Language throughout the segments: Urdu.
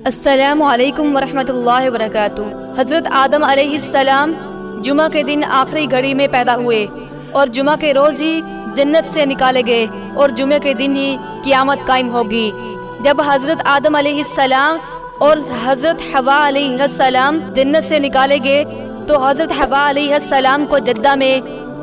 السلام علیکم ورحمۃ اللہ وبرکاتہ۔ حضرت آدم علیہ السلام جمعہ کے دن آخری گھڑی میں پیدا ہوئے اور جمعہ کے روز ہی جنت سے نکالے گئے اور جمعہ کے دن ہی قیامت قائم ہوگی۔ جب حضرت آدم علیہ السلام اور حضرت حوا علیہ السلام جنت سے نکالے گئے تو حضرت حوا علیہ السلام کو جدہ میں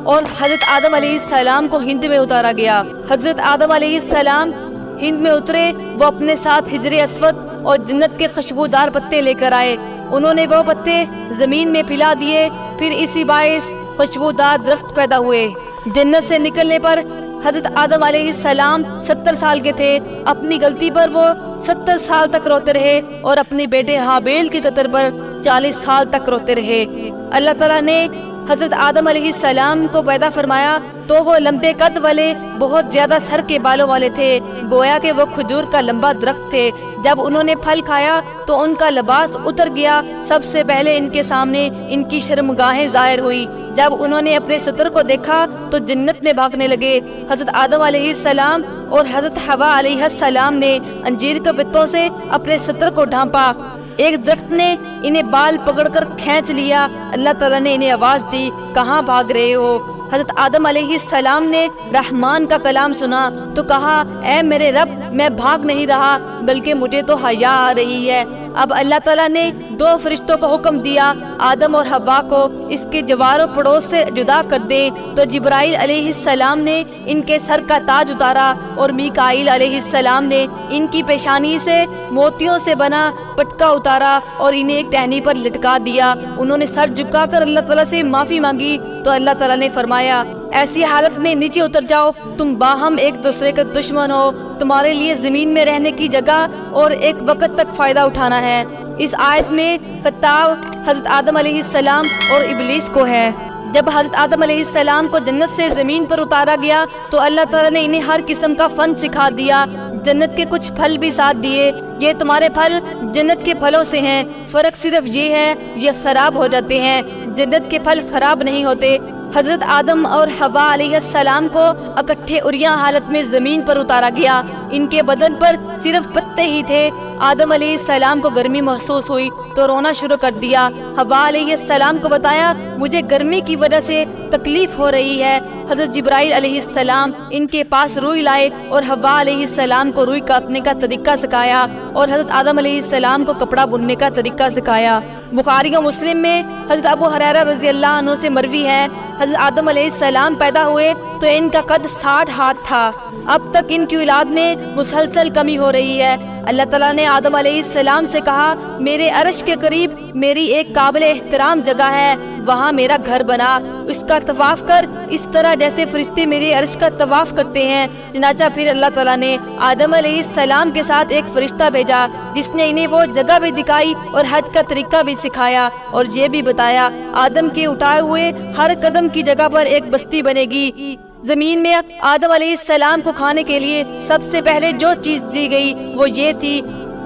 اور حضرت آدم علیہ السلام کو ہند میں اتارا گیا۔ حضرت آدم علیہ السلام ہند میں اترے، وہ اپنے ساتھ حجر اسود اور جنت کے خوشبودار پتے لے کر آئے۔ انہوں نے وہ پتے زمین میں پھیلا دیے، پھر اسی باعث خوشبودار درخت پیدا ہوئے۔ جنت سے نکلنے پر حضرت آدم علیہ السلام 70 سال کے تھے۔ اپنی غلطی پر وہ 70 سال تک روتے رہے اور اپنے بیٹے حابیل کے قتل پر 40 سال تک روتے رہے۔ اللہ تعالیٰ نے حضرت آدم علیہ السلام کو پیدا فرمایا تو وہ لمبے قد والے، بہت زیادہ سر کے بالوں والے تھے، گویا کہ وہ کھجور کا لمبا درخت تھے۔ جب انہوں نے پھل کھایا تو ان کا لباس اتر گیا۔ سب سے پہلے ان کے سامنے ان کی شرمگاہیں ظاہر ہوئی۔ جب انہوں نے اپنے ستر کو دیکھا تو جنت میں بھاگنے لگے۔ حضرت آدم علیہ السلام اور حضرت حوا علیہ السلام نے انجیر کے پتوں سے اپنے ستر کو ڈھانپا۔ ایک درخت نے انہیں بال پکڑ کر کھینچ لیا۔ اللہ تعالیٰ نے انہیں آواز دی، کہاں بھاگ رہے ہو؟ حضرت آدم علیہ السلام نے رحمان کا کلام سنا تو کہا، اے میرے رب، میں بھاگ نہیں رہا بلکہ مجھے تو حیا آ رہی ہے۔ اب اللہ تعالیٰ نے 2 فرشتوں کو حکم دیا، آدم اور حوا کو اس کے جوار و پڑوس سے جدا کر دیں۔ تو جبرائیل علیہ السلام نے ان کے سر کا تاج اتارا اور میکائیل علیہ السلام نے ان کی پیشانی سے موتیوں سے بنا پٹکا اتارا اور انہیں ایک ٹہنی پر لٹکا دیا۔ انہوں نے سر جھکا کر اللہ تعالیٰ سے معافی مانگی تو اللہ تعالیٰ نے فرمایا، ایسی حالت میں نیچے اتر جاؤ، تم باہم ایک دوسرے کے دشمن ہو، تمہارے لیے زمین میں رہنے کی جگہ اور ایک وقت تک فائدہ اٹھانا ہے۔ اس آیت میں خطاب حضرت آدم علیہ السلام اور ابلیس کو ہے۔ جب حضرت آدم علیہ السلام کو جنت سے زمین پر اتارا گیا تو اللہ تعالیٰ نے انہیں ہر قسم کا فن سکھا دیا، جنت کے کچھ پھل بھی ساتھ دیے، یہ تمہارے پھل جنت کے پھلوں سے ہیں، فرق صرف یہ ہے یہ خراب ہو جاتے ہیں، جنت کے پھل خراب نہیں ہوتے۔ حضرت آدم اور حوا علیہ السلام کو اکٹھے عریاں حالت میں زمین پر اتارا گیا۔ ان کے بدن پر صرف پتے ہی تھے۔ آدم علیہ السلام کو گرمی محسوس ہوئی تو رونا شروع کر دیا۔ حوا علیہ السلام کو بتایا، مجھے گرمی کی وجہ سے تکلیف ہو رہی ہے۔ حضرت جبرائیل علیہ السلام ان کے پاس روئی لائے اور حوا علیہ السلام کو روئی کاٹنے کا طریقہ سکھایا اور حضرت آدم علیہ السلام کو کپڑا بننے کا طریقہ سکھایا۔ بخاری و مسلم میں حضرت ابو ہریرہ رضی اللہ عنہ سے مروی ہے، حضرت آدم علیہ السلام پیدا ہوئے تو ان کا قد 60 ہاتھ تھا۔ اب تک ان کی اولاد میں مسلسل کمی ہو رہی ہے۔ اللہ تعالیٰ نے آدم علیہ السلام سے کہا، میرے عرش کے قریب میری ایک قابل احترام جگہ ہے، وہاں میرا گھر بنا، اس کا طواف کر اس طرح جیسے فرشتے میرے عرش کا طواف کرتے ہیں۔ چنانچہ پھر اللہ تعالیٰ نے آدم علیہ السلام کے ساتھ ایک فرشتہ بھیجا جس نے انہیں وہ جگہ بھی دکھائی اور حج کا طریقہ بھی سکھایا اور یہ بھی بتایا، آدم کے اٹھائے ہوئے ہر قدم کی جگہ پر ایک بستی بنے گی۔ زمین میں آدم علیہ السلام کو کھانے کے لیے سب سے پہلے جو چیز دی گئی وہ یہ تھی،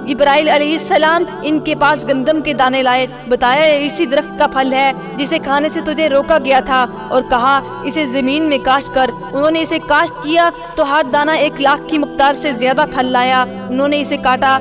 جبرائیل علیہ السلام ان کے پاس گندم کے دانے لائے، بتایا اسی درخت کا پھل ہے جسے کھانے سے تجھے روکا گیا تھا، اور کہا اسے زمین میں کاشت کر۔ انہوں نے اسے کاشت کیا تو ہر دانہ 1 لاکھ کی مقدار سے زیادہ پھل لایا۔ انہوں نے اسے کاٹا،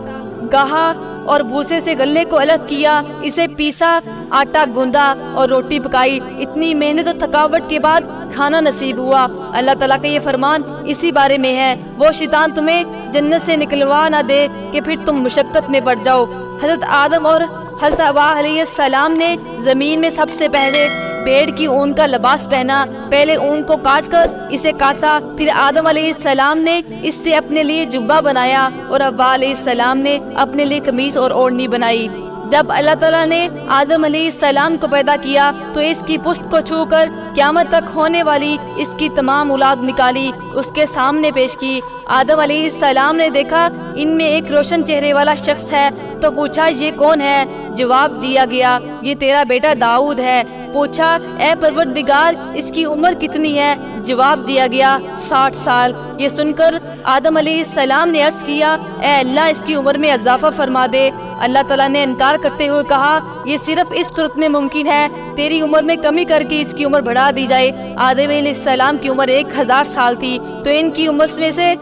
گاہا اور بھوسے سے غلے کو الگ کیا، اسے پیسا، آٹا گوندا اور روٹی پکائی۔ اتنی محنت و تھکاوٹ کے بعد کھانا نصیب ہوا۔ اللہ تعالیٰ کا یہ فرمان اسی بارے میں ہے، وہ شیطان تمہیں جنت سے نکلوا نہ دے کہ پھر تم مشقت میں پڑ جاؤ۔ حضرت آدم اور حضرت حوا علیہ السلام نے زمین میں سب سے پہلے بھیڑ کی اون کا لباس پہنا، پہلے اون کو کاٹ کر اسے کاٹا، پھر آدم علیہ السلام نے اس سے اپنے لیے جبہ بنایا اور حوا علیہ السلام نے اپنے لیے قمیص اور اوڑھنی بنائی۔ جب اللہ تعالیٰ نے آدم علیہ السلام کو پیدا کیا تو اس کی پشت کو چھو کر قیامت تک ہونے والی اس کی تمام اولاد نکالی، اس کے سامنے پیش کی۔ آدم علیہ السلام نے دیکھا ان میں ایک روشن چہرے والا شخص ہے تو پوچھا یہ کون ہے؟ جواب دیا گیا یہ تیرا بیٹا داؤد ہے۔ پوچھا اے پروردگار اس کی عمر کتنی ہے؟ جواب دیا گیا 60 سال۔ یہ سن کر آدم علیہ السلام نے عرض کیا اے اللہ اس کی عمر میں اضافہ فرما دے۔ اللہ تعالیٰ نے انکار کرتے ہوئے کہا یہ صرف اس صورت میں ممکن ہے تیری عمر میں کمی کر کے اس کی عمر بڑھا دی جائے۔ آدم علیہ السلام کی عمر 1000 سال تھی تو ان کی عمر میں سے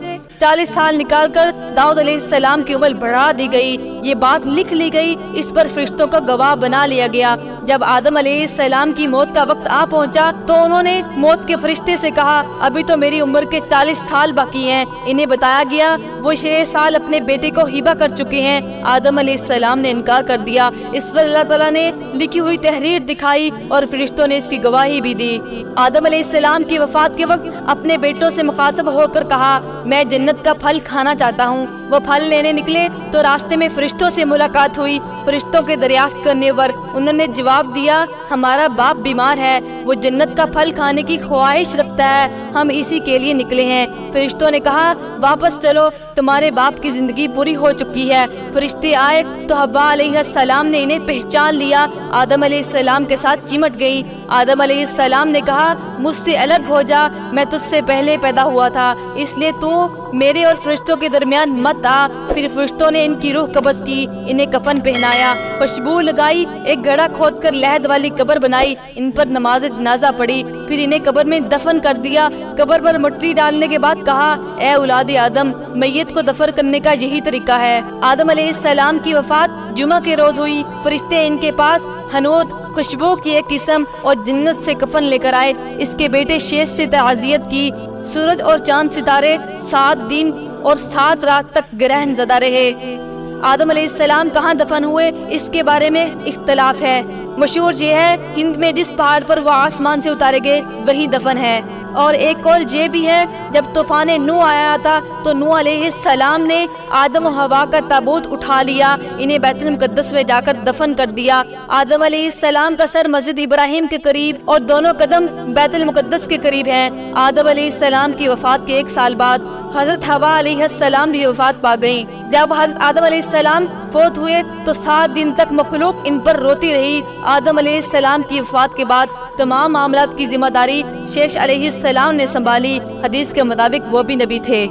40 سال نکال کر داؤد علیہ السلام کی عمر بڑھا دی گئی۔ یہ بات لکھ لی گئی، اس پر فرشتوں کا گواہ بنا لیا گیا۔ جب آدم علیہ السلام کی موت کا وقت آ پہنچا تو انہوں نے موت کے فرشتے سے کہا ابھی تو میری عمر کے 40 سال باقی ہیں۔ انہیں بتایا گیا وہ 6 سال اپنے بیٹے کو ہبہ کر چکے ہیں۔ آدم علیہ السلام نے انکار کر دیا۔ اس پر اللہ تعالیٰ نے لکھی ہوئی تحریر دکھائی اور فرشتوں نے اس کی گواہی بھی دی۔ آدم علیہ السلام کی وفات کے وقت اپنے بیٹوں سے مخاطب ہو کر کہا میں جنت کا پھل کھانا چاہتا ہوں۔ وہ پھل لینے نکلے تو راستے میں فرشتوں سے ملاقات ہوئی۔ فرشتوں کے دریافت کرنے پر انہوں نے جواب دیا ہمارا باپ بیمار ہے، وہ جنت کا پھل کھانے کی خواہش رکھتا ہے، ہم اسی کے لیے نکلے ہیں۔ فرشتوں نے کہا واپس چلو، تمہارے باپ کی زندگی پوری ہو چکی ہے۔ فرشتے آئے تو حوا علیہ السلام نے انہیں پہچان لیا، آدم علیہ السلام کے ساتھ چمٹ گئی۔ آدم علیہ السلام نے کہا مجھ سے الگ ہو جا، میں تجھ سے پہلے پیدا ہوا تھا، اس لیے تو میرے اور فرشتوں کے درمیان مت آ۔ پھر فرشتوں نے ان کی روح قبض کی، انہیں کفن پہنایا، خوشبو لگائی، ایک گڑھا کھود کر لحد والی قبر بنائی، ان پر نماز جنازہ پڑھی، پھر انہیں قبر میں دفن کر دیا۔ قبر پر مٹی ڈالنے کے بعد کہا اے اولاد آدم، میت کو دفن کرنے کا یہی طریقہ ہے۔ آدم علیہ السلام کی وفات جمعہ کے روز ہوئی۔ فرشتے ان کے پاس حنوط، خوشبو کی ایک قسم اور جنت سے کفن لے کر آئے۔ اس کے بیٹے شیش سے تعزیت کی۔ سورج اور چاند ستارے 7 دن اور 7 رات تک گرہن زدہ رہے۔ آدم علیہ السلام کہاں دفن ہوئے اس کے بارے میں اختلاف ہے۔ مشہور یہ ہے ہند میں جس پہاڑ پر وہ آسمان سے اتارے گئے وہی دفن ہے، اور ایک قول یہ بھی ہے جب طوفان نوح آیا تھا تو نوح علیہ السلام نے آدم و حوا کا تابوت اٹھا لیا، انہیں بیت المقدس میں جا کر دفن کر دیا۔ آدم علیہ السلام کا سر مسجد ابراہیم کے قریب اور دونوں قدم بیت المقدس کے قریب ہیں۔ آدم علیہ السلام کی وفات کے 1 سال بعد حضرت حوا علیہ السلام بھی وفات پا گئیں۔ جب حضرت آدم علیہ السلام فوت ہوئے تو 7 دن تک مخلوق ان پر روتی رہی۔ آدم علیہ السلام کی وفات کے بعد تمام معاملات کی ذمہ داری شیش علیہ السلام نے سنبھالی۔ حدیث کے مطابق وہ بھی نبی تھے۔